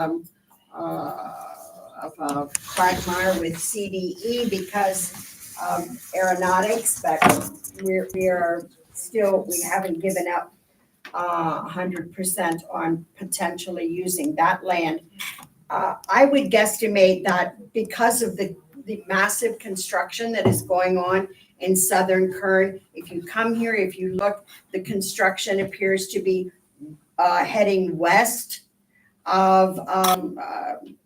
of a quagmire with CDE because of aeronautics, but we haven't given up 100% on potentially using that land. I would guesstimate that because of the massive construction that is going on in Southern Kern, if you come here, if you look, the construction appears to be heading west of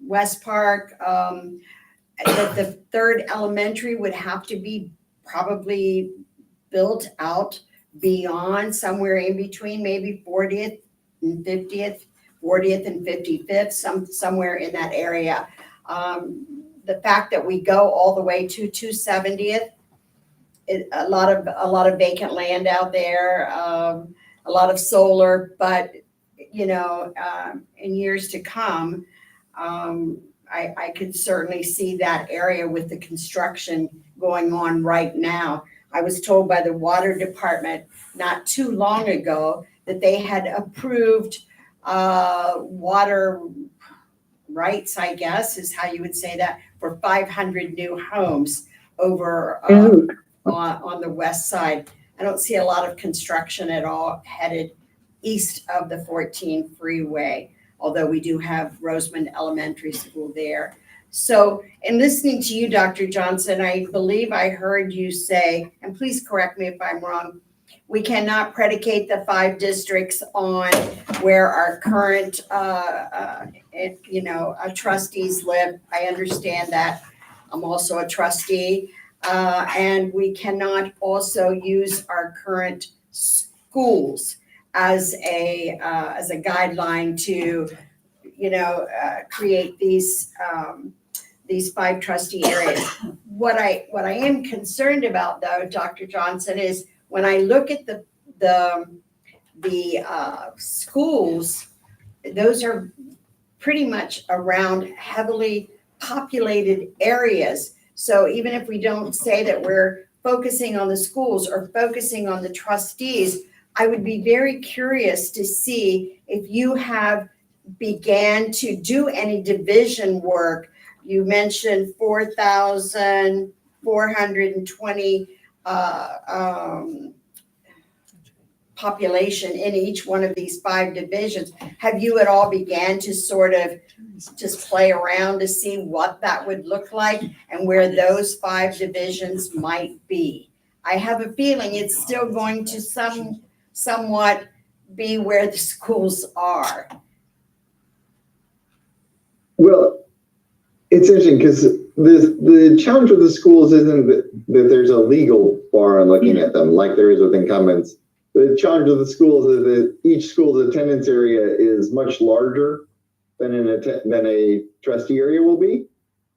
West Park. The third elementary would have to be probably built out beyond, somewhere in between, maybe 40th and 50th, 40th and 55th, somewhere in that area. The fact that we go all the way to 270th, a lot of vacant land out there, a lot of solar, but in years to come, I could certainly see that area with the construction going on right now. I was told by the water department not too long ago that they had approved water rights, I guess is how you would say that, for 500 new homes over on the west side. I don't see a lot of construction at all headed east of the 14 freeway, although we do have Rosemond Elementary School there. So in listening to you, Dr. Johnson, I believe I heard you say, and please correct me if I'm wrong, we cannot predicate the 5 districts on where our current trustees live. I understand that. I'm also a trustee. And we cannot also use our current schools as a guideline to create these 5 trustee areas. What I am concerned about, though, Dr. Johnson, is when I look at the schools, those are pretty much around heavily populated areas. So even if we don't say that we're focusing on the schools or focusing on the trustees, I would be very curious to see if you have began to do any division work. You mentioned 4,420 population in each one of these 5 divisions. Have you at all began to sort of just play around to see what that would look like and where those 5 divisions might be? I have a feeling it's still going to somewhat be where the schools are. Well, it's interesting because the challenge with the schools isn't that there's a legal bar on looking at them like there is with incumbents. The challenge of the schools is that each school's attendance area is much larger than a trustee area will be,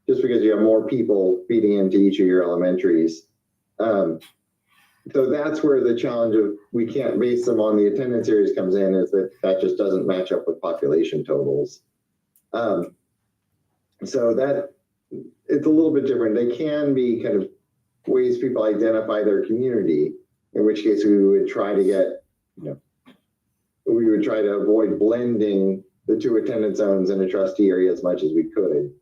just because you have more people feeding into each of your elementaries. So that's where the challenge of we can't base them on the attendance areas comes in, is that just doesn't match up with population totals. So that it's a little bit different. They can be kind of ways people identify their community, in which case we would try to avoid blending the 2 attendance zones in a trustee area as much as we could.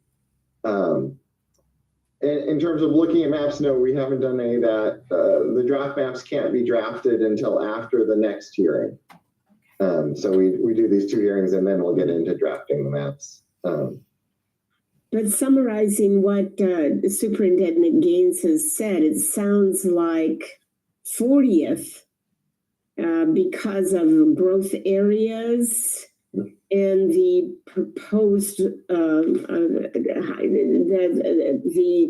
In terms of looking at maps, no, we haven't done any of that. The draft maps can't be drafted until after the next hearing. So we do these 2 hearings and then we'll get into drafting the maps. But summarizing what Superintendent Gaines has said, it sounds like 40th, because of growth areas and the proposed, the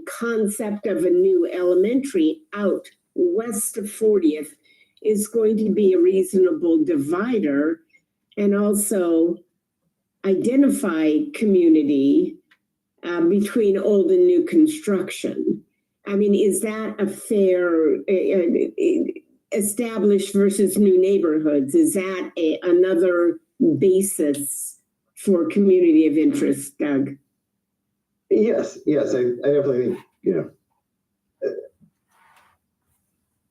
concept of a new elementary out west of 40th is going to be a reasonable divider, and also identify community between old and new construction. I mean, is that a fair established versus new neighborhoods? Is that another basis for community of interest, Doug? Yes, I definitely think,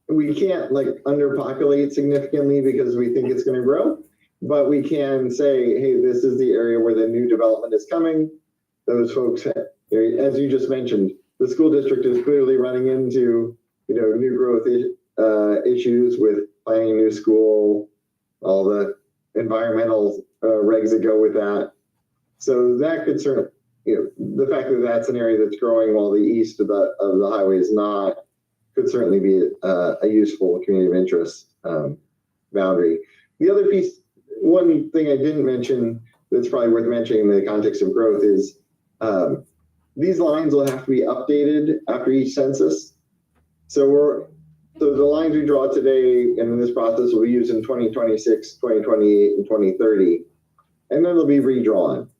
we can't underpopulate significantly because we think it's going to grow. but we can say, hey, this is the area where the new development is coming. Those folks, as you just mentioned, the school district is clearly running into, new growth issues with planning a new school, all the environmental regs that go with that. So that could certainly, the fact that that's an area that's growing while the east of the highway is not, could certainly be a useful community of interest boundary. The other piece, one thing I didn't mention that's probably worth mentioning in the context of growth is these lines will have to be updated after each census. So the lines we draw today and in this process will be used in 2026, 2028, and 2030, and then they'll be redrawn.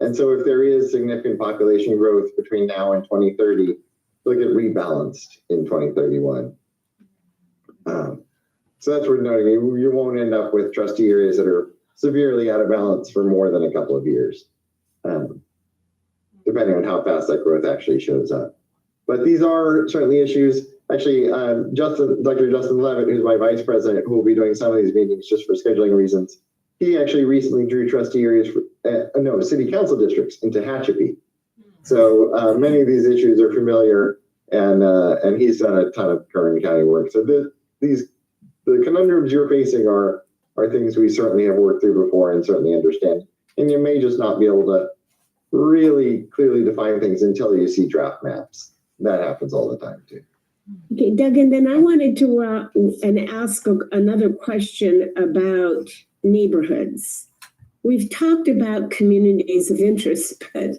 And so if there is significant population growth between now and 2030, they'll get rebalanced in 2031. So that's worth noting. You won't end up with trustee areas that are severely out of balance for more than a couple of years, depending on how fast that growth actually shows up. But these are certainly issues. Actually, Dr. Justin Levitt, who's my vice president, who will be doing some of these meetings just for scheduling reasons, he actually recently drew trustee areas for, city council districts into Hatchapee. So many of these issues are familiar, and he's done a ton of Kern County work. So the conundrums you're facing are things we certainly have worked through before and certainly understand. And you may just not be able to really clearly define things until you see draft maps. That happens all the time too. Okay, Doug, and then I wanted to ask another question about neighborhoods. We've talked about communities of interest, but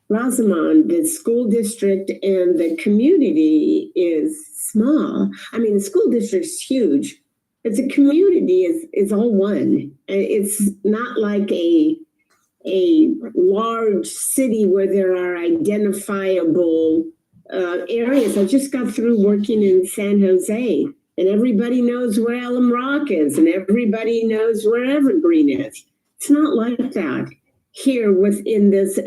Rosamond, the school district and the community is small. I mean, the school district is huge, but the community is all one. It's not like a large city where there are identifiable areas. I just got through working in San Jose, and everybody knows where Alum Rock is, and everybody knows where Evergreen is. It's not like that here within this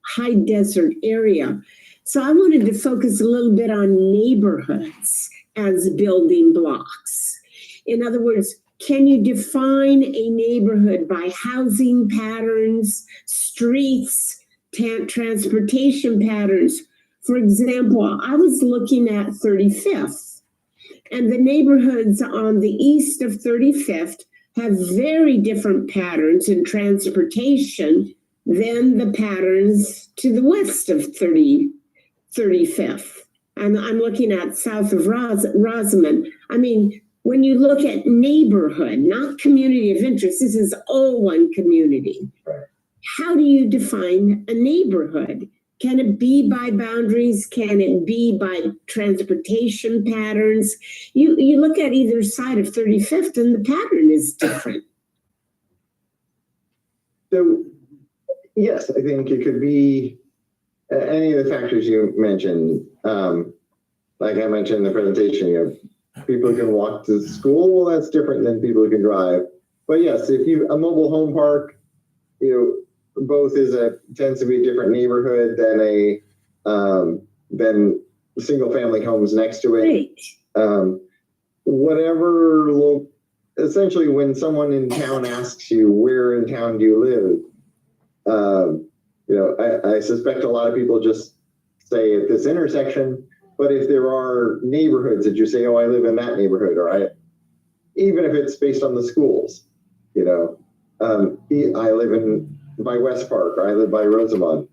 high desert area. So I wanted to focus a little bit on neighborhoods as building blocks. In other words, can you define a neighborhood by housing patterns, streets, transportation patterns? For example, I was looking at 35th, and the neighborhoods on the east of 35th have very different patterns in transportation than the patterns to the west of 35th. And I'm looking at south of Rosamond. I mean, when you look at neighborhood, not community of interest, this is all one community. Right. How do you define a neighborhood? Can it be by boundaries? Can it be by transportation patterns? You look at either side of 35th and the pattern is different. So, yes, I think it could be any of the factors you mentioned. Like I mentioned in the presentation, people who can walk to school, well, that's different than people who can drive. But yes, if a mobile home park, both tends to be a different neighborhood than single family homes next to it. Right. Essentially when someone in town asks you, where in town do you live? I suspect a lot of people just say at this intersection, but if there are neighborhoods that you say, oh, I live in that neighborhood, or even if it's based on the schools, I live by West Park, or I live by Rosamond.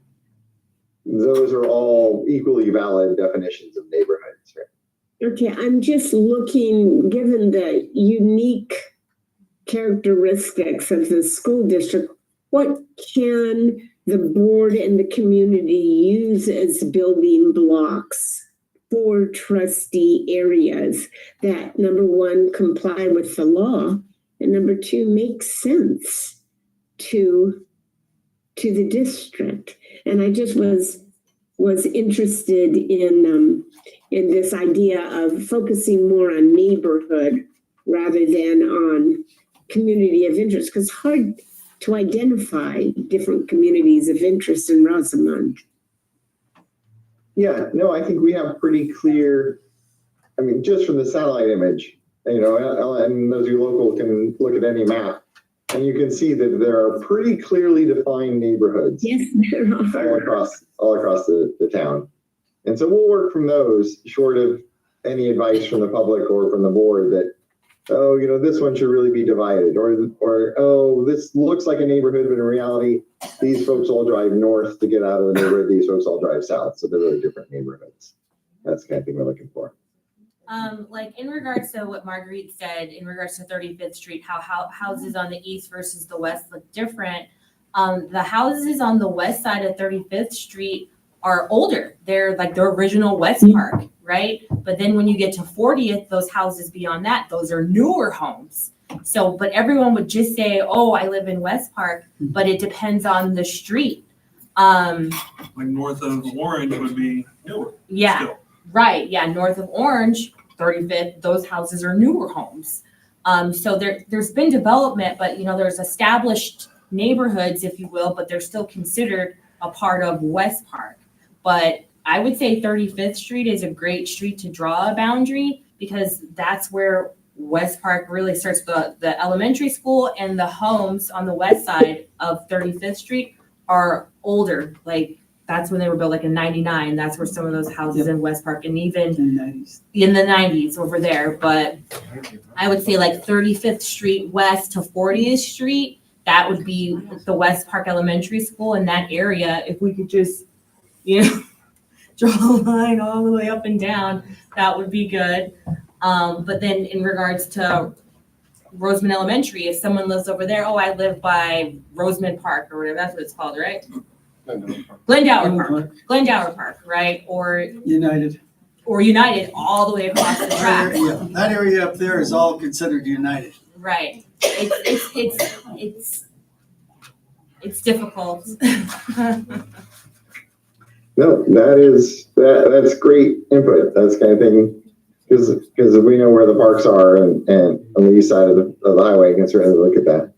Those are all equally valid definitions of neighborhoods. Right? Okay, I'm just looking, given the unique characteristics of the school district, what can the board and the community use as building blocks for trustee areas that, number one, comply with the law, and number two, make sense to the district? And I just was interested in this idea of focusing more on neighborhood rather than on community of interest, because it's hard to identify different communities of interest in Rosamond. Yeah, no, I think we have pretty clear, just from the satellite image, And those of you local can look at any map, and you can see that there are pretty clearly defined neighborhoods. Yes, there all are. across the town. And so we'll work from those, short of any advice from the public or from the board that, this one should really be divided, or oh, this looks like a neighborhood, but in reality, these folks all drive north to get out of the neighborhood, these folks all drive south, so they're really different neighborhoods. That's the kind of thing we're looking for. Like in regards to what Marguerite said, in regards to 35th Street, how houses on the east versus the west look different. The houses on the west side of 35th Street are older. They're like the original West Park, right? But then when you get to 40th, those houses beyond that, those are newer homes. So, but everyone would just say, oh, I live in West Park, but it depends on the street. Like north of Orange would be newer. Yeah. Still. Right, yeah, north of Orange, 35th, those houses are newer homes. So there's been development, but there's established neighborhoods, if you will, but they're still considered a part of West Park. But I would say 35th Street is a great street to draw a boundary because that's where West Park really starts. The elementary school and the homes on the west side of 35th Street are older, like that's when they were built, like in 99. That's where some of those houses in West Park, and even in the 90s over there. But I would say like 35th Street West to 40th Street, that would be the West Park Elementary School in that area. If we could just, draw a line all the way up and down, that would be good. But then in regards to Roseman Elementary, if someone lives over there, oh, I live by Roseman Park or whatever, that's what it's called, right? Glendower Park, right? Or United. all the way across the track. Yeah, that area up there is all considered United. Right. It's difficult. No, that's great input. That's the kind of thing, because we know where the parks are and on the east side of the highway, you can certainly look at that.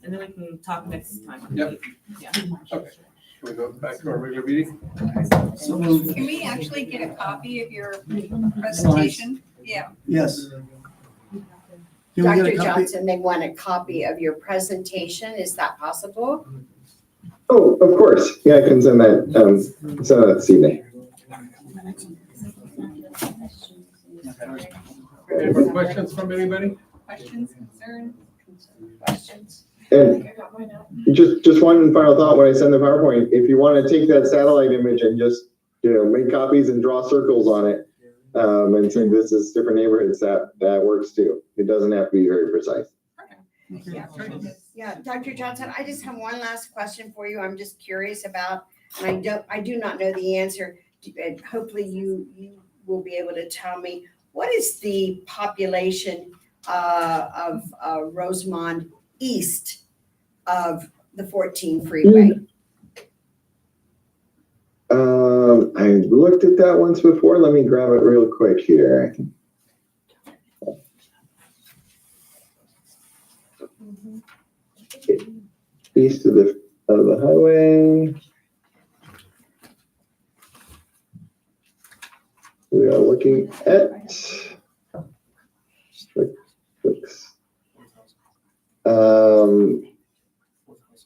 And then we can talk next time. Yep. Yeah. Okay. Can we go back to our regular meeting? So moved. Can we actually get a copy of your presentation? Yeah. Yes. Can we get Dr. a copy? Johnson, they want a copy of your presentation. Is that possible? Oh, of course. Yeah, I can send that this evening. Any more questions from anybody? Questions, concerns? Questions? And just one final thought when I send the PowerPoint, if you want to take that satellite image and just, make copies and draw circles on it, and say this is different neighborhoods, that works too. It doesn't have to be very precise. Yeah, Dr. Johnson, I just have one last question for you. I'm just curious about, and I do not know the answer. And hopefully you will be able to tell me, what is the population of Rosemont east of the 14 freeway? I looked at that once before. Let me grab it real quick here. East of the highway. We are looking at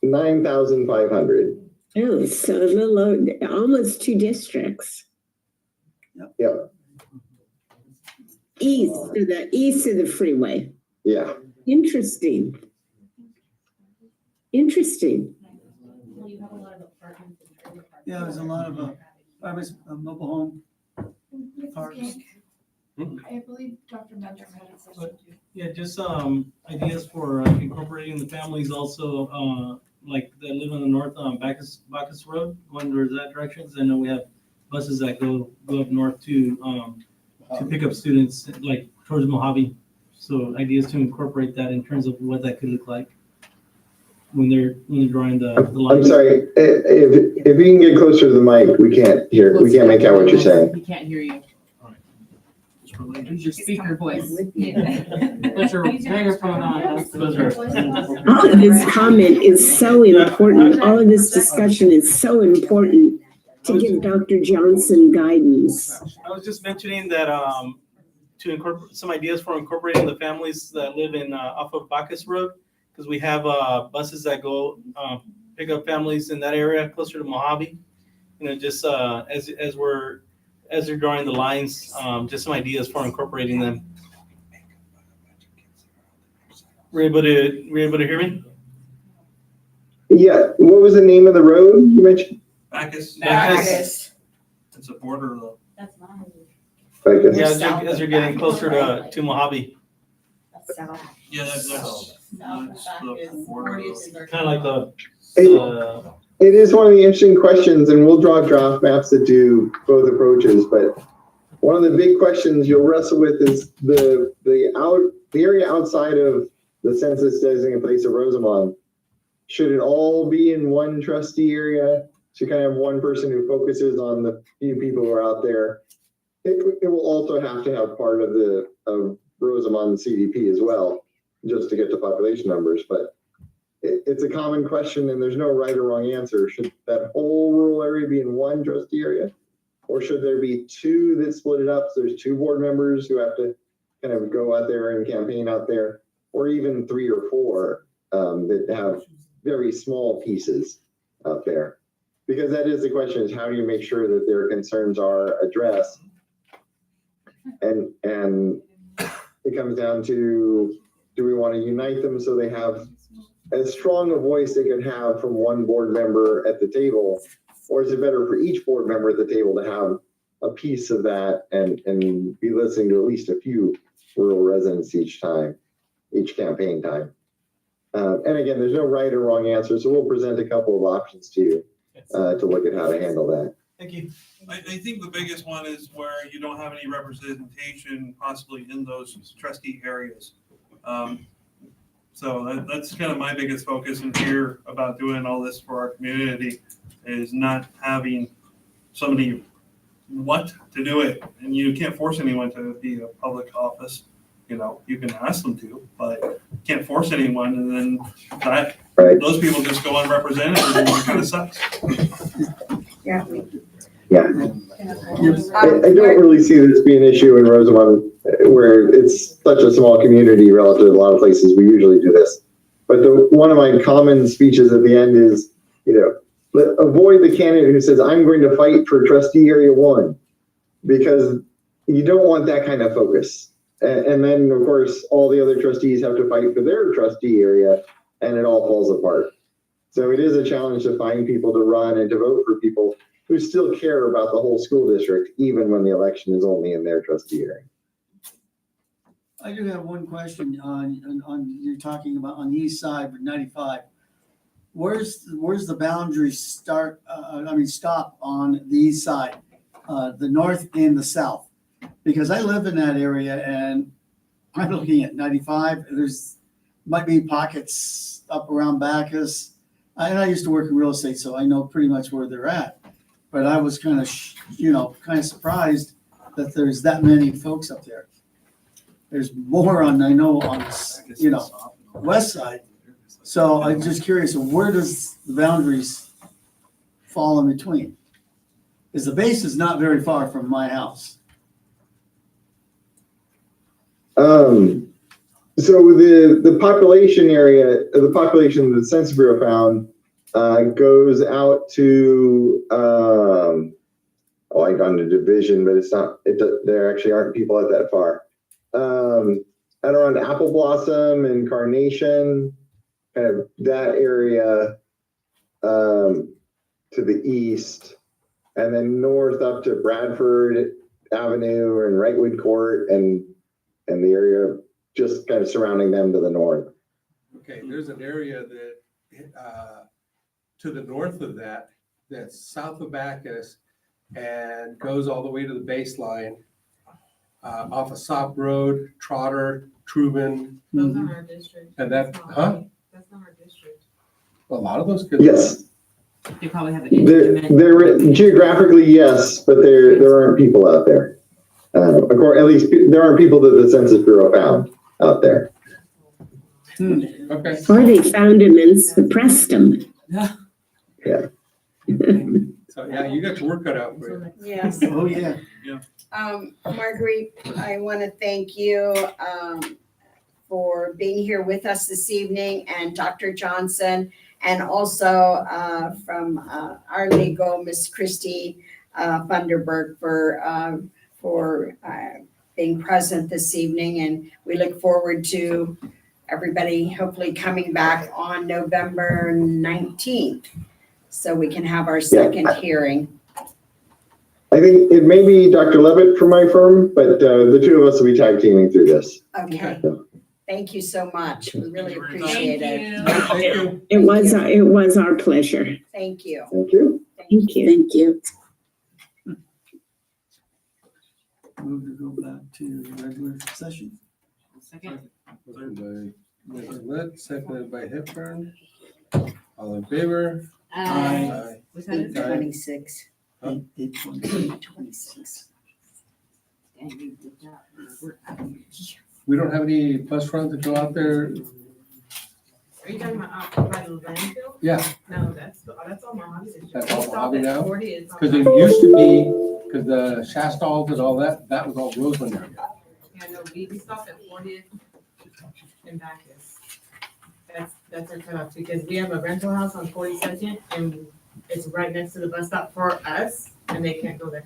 9,500. Oh, so a little, almost 2 districts. Yep. East of the freeway. Yeah. Interesting. Yeah, there's a lot of mobile home parks. I believe Dr. Mentor had a question too. Yeah, just ideas for incorporating the families also, like that live on the north Bacchus Road, going towards that direction. 'Cause I know we have buses that go up north to pick up students like towards Mojave. So ideas to incorporate that in terms of what that could look like when they're drawing the line. I'm sorry. If you can get closer to the mic, we can't hear. We can't make out what you're saying. We can't hear you. Just relate. Use your speaker voice. Yeah. Put your megaphone on. All of this comment is so important. All of this discussion is so important to give Dr. Johnson guidance. I was just mentioning that to incorporate some ideas for incorporating the families that live in off of Bacchus Road, because we have buses that go pick up families in that area closer to Mojave. You know, just as they're drawing the lines, just some ideas for incorporating them. Were you able to hear me? Yeah, what was the name of the road you mentioned? Bacchus. Bacchus. It's a border though. That's not. Bacchus. Yeah, South as of you're getting Bacchus, closer to Mojave. South. Yeah, that's Bacchus. kind of like the. It is one of the interesting questions, and we'll draw draft maps that do both approaches, but one of the big questions you'll wrestle with is the area outside of the census designated place of Rosamond. Should it all be in one trustee area? So you kind of have one person who focuses on the few people who are out there. It will also have to have part of Rosamond CDP as well, just to get the population numbers, but it's a common question and there's no right or wrong answer. Should that whole rural area be in one trustee area? Or should there be two that split it up? So there's two board members who have to kind of go out there and campaign out there, or even 3 or 4 that have very small pieces out there. Because that is the question, is how do you make sure that their concerns are addressed? And it comes down to, do we want to unite them so they have as strong a voice they could have from one board member at the table, or is it better for each board member at the table to have a piece of that and be listening to at least a few rural residents each campaign time? And again, there's no right or wrong answer, so we'll present a couple of options to you to look at how to handle that. Thank you. I think the biggest one is where you don't have any representation possibly in those trustee areas. So that's kind of my biggest focus in here about doing all this for our community, is not having somebody want to do it. And you can't force anyone to be a public office. You know, you can ask them to, but you can't force anyone. And then those people just go unrepresented, and it kind of sucks. Yeah. Yeah. I don't really see this being an issue in Rosamond, where it's such a small community relative to a lot of places we usually do this. But one of my common speeches at the end is, avoid the candidate who says, I'm going to fight for trustee area 1, because you don't want that kind of focus. And then, of course, all the other trustees have to fight for their trustee area, and it all falls apart. So it is a challenge to find people to run and to vote for people who still care about the whole school district, even when the election is only in their trustee area. I do have one question on you're talking about on the east side with 95. Where's the boundaries stop on the east side, the north and the south? Because I live in that area and I'm looking at 95. There's might be pockets up around Bacchus. And I used to work in real estate, so I know pretty much where they're at. But I was kind of surprised that there's that many folks up there. There's more on the west side. So I'm just curious, where does the boundaries fall in between? Because the base is not very far from my house. So the population area, the population that the Census Bureau found goes out to I got into division, but it's not. There actually aren't people out that far. At around Apple Blossom and Carnation, kind of that area to the east, and then north up to Bradford Avenue and Wrightwood Court and the area just kind of surrounding them to the north. Okay, there's an area that to the north of that's south of Bacchus and goes all the way to the baseline off of Sop Road, Trotter, Truman. Those aren't our district. And that, huh? That's not our district. A lot of those could. Yes, They probably have an they're geographically yes, but there aren't people out there. Of course, at least there aren't people that the Census Bureau found out there. Okay. Or they found him and suppressed him. Yeah. So, yeah, you got your work cut out for you. Yes. Oh, yeah. Marguerite, I want to thank you for being here with us this evening, and Dr. Johnson, and also from our legal, Miss Christy Funderburg, for being present this evening. And we look forward to everybody hopefully coming back on November 19th, so we can have our second hearing. I think it may be Dr. Levitt from my firm, but the two of us will be tag teaming through this. Okay. Thank you so much. We really Thank you very appreciate it. Thank you. It was our pleasure. Thank you. Thank you. Thank you. Thank you. Move to go back to regular session. Second. Motion by Nicolette, seconded by Hepburn. All in favor? Aye. Was that it? 8:26. Huh? 8:26. Dang, we did that. We're out. We don't have any bus runs to go out there? Are you talking about by the landfill? Yeah, No, that's all Mojave District. That's all We stopped Mojave at now? 40, it's on because it Mojave. used to be, because the Shastalls and all that, that was all Roseland area. Yeah, no, we stopped at 40th and Bacchus. That's our cutoff, because we have a rental house on 42nd, and it's right next to the bus stop for us, and they can't go there,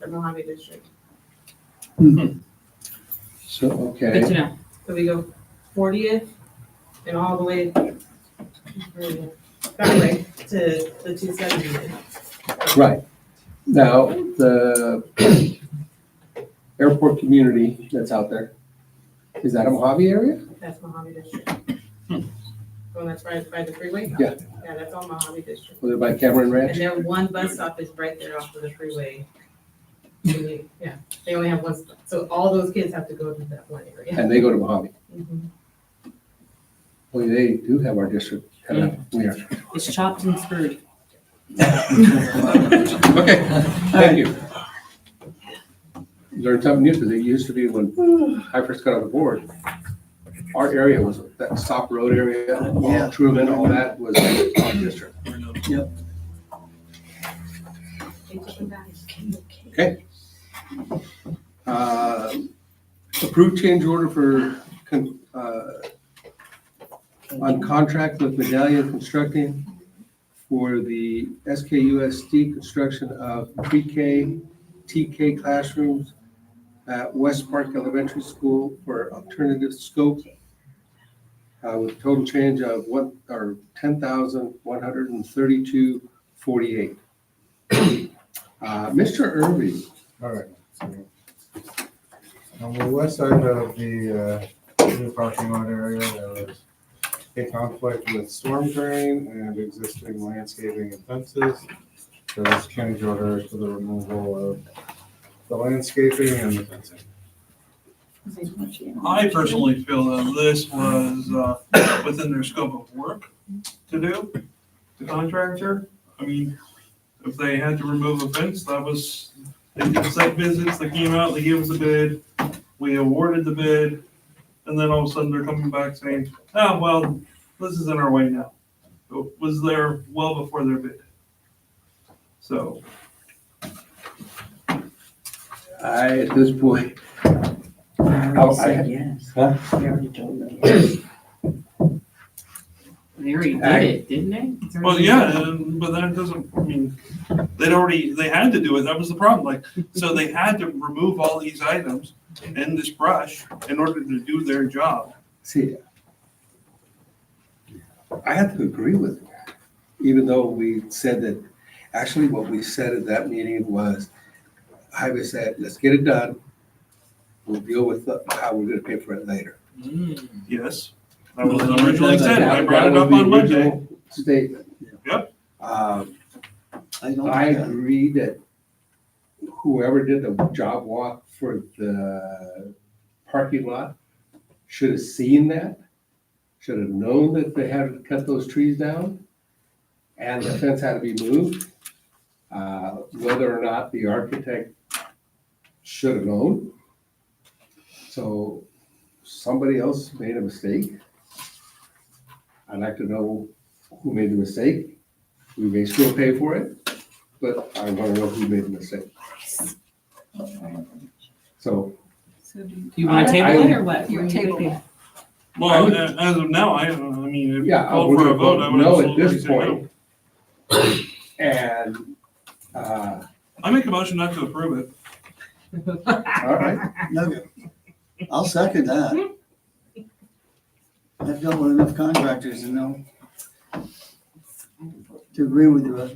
the Mojave District. So, Good to okay, know. So we go 40th and all the way that way to the 270. right. Now, the airport community that's out there, is that a Mojave area? That's Mojave District. Oh, that's right by the freeway? Yeah. Yeah, that's all Mojave District. Was it by Cameron And Ranch? their one bus stop is right there off of the freeway. Yeah, they only have one, so all those kids have to go to that one area. And they go to Mojave. Mhm. Well, they do have our district kind of weird. It's chopped and screwed. Okay, thank you. Learned something new, because it used to be when I first got on the board, our area was that Stop Road area, Yeah. Truman, all that was our district. They took them back. Okay. Approved change order for, on contract with Medallion Constructing for the SKUSD construction of pre-K, TK classrooms at West Park Elementary School for alternative scope with total change of $10,132.48. Mr. Irving, All right. So, on the west side of the new parking lot area, there was a conflict with storm drain and existing landscaping and fences. There was change order for the removal of the landscaping and the fencing. I personally feel that this was within their scope of work to do, the contractor. I mean, if they had to remove a fence, that was, they did site visits, they came out, they gave us a bid, we awarded the bid, and then all of a sudden they're coming back saying, oh, well, this is in our way now. It was there well before their bid. So, at this point, yes. Huh? We already told them yes. They already did it, didn't they? It's well, already yeah, done. but that doesn't, I mean, they had to do it, that was the problem, like, so they had to remove all these items and this brush in order to do their job. see, I have to agree with you, even though we said that, actually what we said at that meeting was, I said, let's get it done. We'll deal with how we're gonna pay for it later. Yes, that was originally said, I brought it up on Monday. Statement. Yep. I agree that whoever did the job walk for the parking lot should have seen that, should have known that they had to cut those trees down and the fence had to be moved. Whether or not the architect should have known. So somebody else made a mistake. I'd like to know who made the mistake. We may still pay for it. but I want to know who made the mistake. So, Do you want to table it or what? You're tabling. Well, as of now, I mean, if you yeah, call we're for a gonna vote, I vote would no at absolutely this say no. point. And, I make a motion not to approve it. all right, No, I'll second that. I've dealt with enough contractors to know, to agree with you, Russ.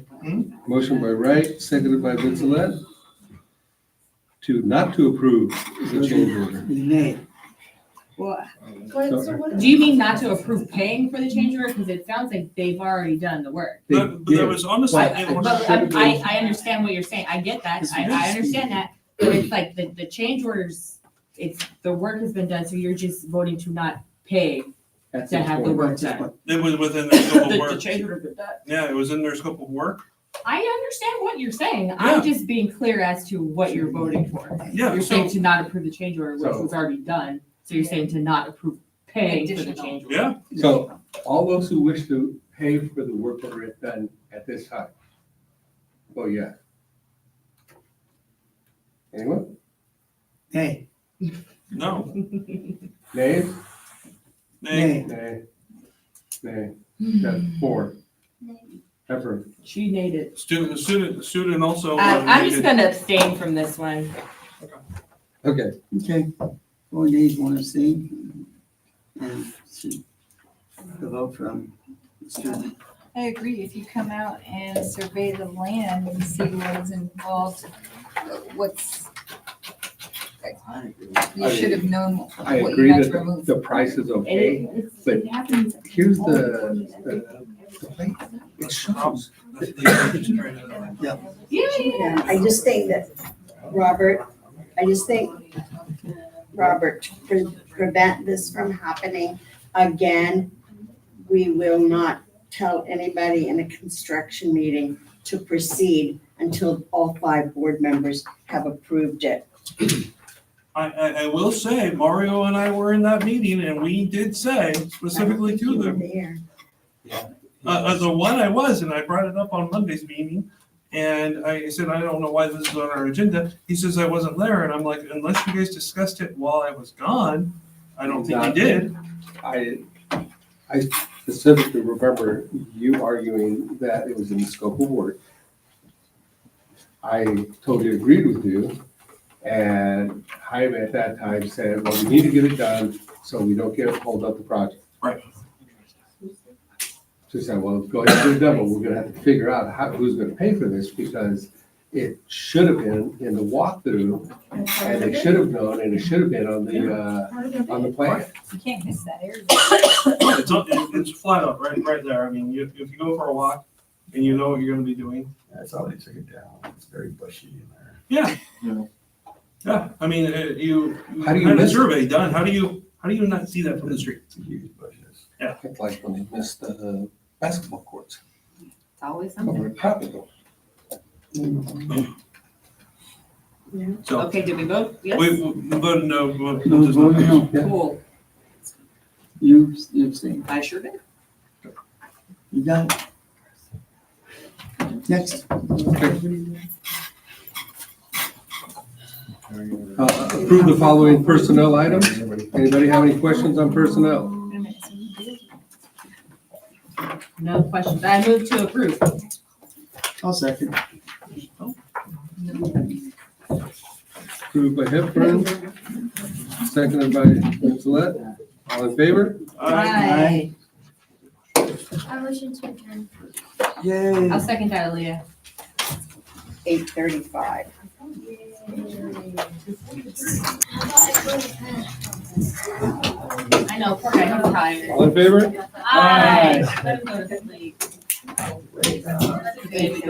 motion by Wright, seconded by Vincelette, not to approve the change order. Nay. Do you mean not to approve paying for the change order? Because it sounds like they've already done the work. They But that did. was honestly, But- it was- But I understand what you're saying. I get that. I understand that. But it's like the change orders, the work has been done, so you're just voting to not pay At to this have the point. work done. it was within their scope of The work. change order did that. Yeah, it was in their scope of work. I understand what you're saying. I'm just being clear as to what you're voting for. Yeah, You're so, saying to not approve the change order, which was already done. So you're saying to not approve paying for the Additional. change order. yeah, So all those who wish to pay for the work order done at this time? Oh, yeah. Anyone? Nay. no, Nays? nay, Nay. Nay. That's 4. Pepper. She made it. student also. I'm just needed- gonna abstain from this one. Okay. Okay, 4 nays, 1 abstain. And see the vote from the student. I agree. If you come out and survey the land and see what is involved, what's, you should have known I what agree you had that to remove. the price is okay. but It happens. Here's the thing. It shows. Yeah. Yeah, I just think that, Robert, to prevent this from happening again, we will not tell anybody in a construction meeting to proceed until all 5 board members have approved it. I will say, Mario and I were in that meeting and we did say specifically to them, There. the one I was, and I brought it up on Monday's meeting. And I said, I don't know why this is on our agenda. He says, I wasn't there. And I'm like, unless you guys discussed it while I was gone, I don't think you did. I specifically remember you arguing that it was in the scope of work. I totally agreed with you. And Jaime at that time said, well, we need to get it done so we don't hold up the project. Right. So I said, well, go ahead and get it done, but we're gonna have to figure out who's gonna pay for this because it should have been in the walkthrough and they should have known and it should have been on the plan. You can't miss that area. It's flat out, right there. I mean, if you go for a walk and you know what you're gonna be doing. That's how they took it down. It's very bushy in there. Yeah. Yeah, I mean, you How do you had a miss it? survey done. How do you not see that from the street? It's a huge bushes. It's like when they missed the basketball courts. It's always Over something. at Tropical. So, Okay, did we vote? Yes? we voted no, but No, we'll just vote no. Yeah. Cool. You abstain. I sure did. You got it. Next. Approve the following personnel items. Anybody have any questions on personnel? Wait a minute, so you did. No questions. I move to approve. I'll second. Approved by Hepburn, seconded by Vincelette. All in favor? Aye. I motion to adjourn. Yay. I'll second that, Aaliyah. 8:35. I know, poor guy, he's tired. All in favor? Aye. Let him go to sleep.